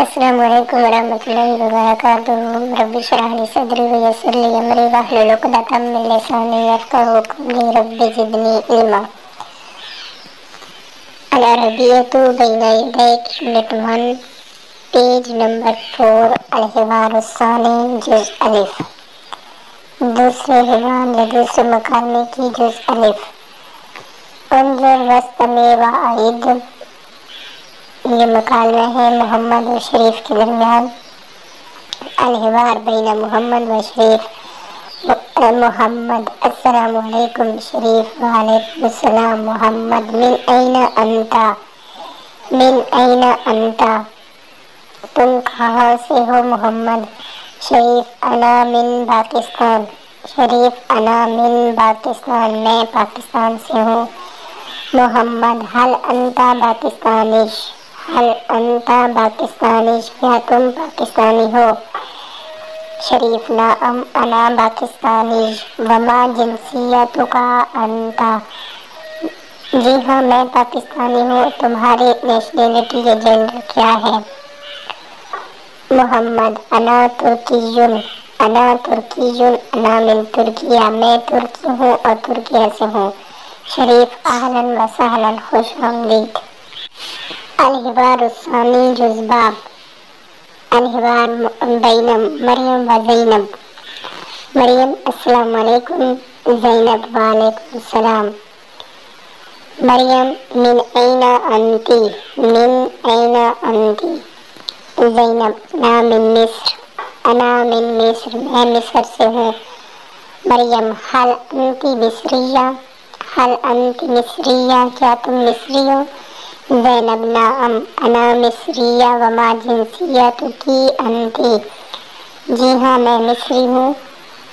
السلام علیکم ورحمۃ اللہ وبرکاتہ۔ رب اشرح لی صدری ویسر لی امری واحلل عقدۃ من لسانی یفقہوا قولی۔ رب زدنی علما۔ العربیۃ بین یدیک یونٹ 1 پیج نمبر 4 الحوار الثانی جز الف۔ دوسرے حوار یا دوسرے مکالمے کی جز الف۔ انظر واستمع واعد، یہ مکالمہ ہے محمد و شریف کے درمیان۔ الحوار بین محمد و شریف۔ محمد: السلام علیکم۔ شریف: وعلیکم السلام۔ محمد: من این انت؟ من این انت؟ تم کہاں سے ہو محمد؟ شریف: انا من پاکستان۔ شریف: انا من پاکستان، میں پاکستان سے ہوں۔ محمد: هل انت پاکستانی؟ هل انت پاکستانی؟ کیا تم پاکستانی ہو؟ شریف: نعم انا پاکستانی۔ وما جنسیتک انت؟ جی ہاں میں پاکستانی ہوں، تمہاری نیشنلٹی یا جنڈر کیا ہے؟ محمد: انا ترکی۔ انا ترکی، انا من ترکیہ، میں ترکی ہوں اور ترکیہ سے ہوں۔ شریف: اہلا و سہلا، خوش آمدید۔ الحوار الثانی جز باب۔ الحوار بین مریم و زینب۔ مریم: السلام علیکم۔ زینب: وعلیکم السلام۔ مریم: من این انتی؟ من این انتی؟ زینب: انا من مصر۔ انا من مصر، میں مصر سے ہوں۔ مریم: هل انت مصریہ؟ هل انت مصریہ، کیا تم مصری ہو؟ زینب: نعم انا مصریہ۔ وما جنسیتک انت؟ جی ہاں میں مصری ہوں،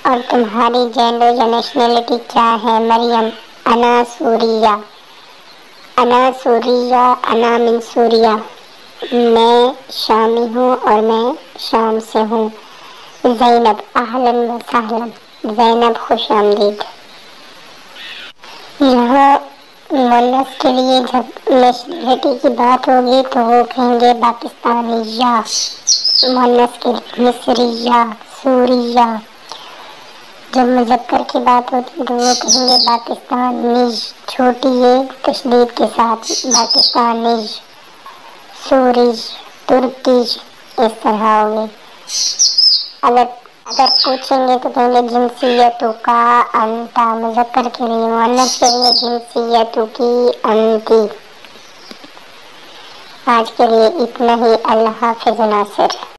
اور تمہاری جینڈر یا نیشنلٹی کیا ہے؟ مریم: انا سوریہ۔ انا سوریہ، انا من سوریہ، میں شامی ہوں اور میں شام سے ہوں۔ زینب: اہلا و سہلا، زینب خوش آمدید۔ یہاں مؤنث کے لیے جب نیشنلٹی کی بات ہوگی تو وہ کہیں گے پاکستانیہ، مؤنث کے لیے مصریہ، سوریہ۔ جب مذکر کی بات ہوتی تو وہ کہیں گے پاکستانی، چھوٹی یہ تشدید کے ساتھ، پاکستانی، سوری، ترکی، اس طرح ہوگی۔ اگر پوچھیں گے تو کہیں گے جنسیتوں کا انت، مذکر کے لیے، مؤنث کے لیے جنسیتوں کی انتی۔ آج کے لیے اتنا ہی، اللہ حافظ ناصر۔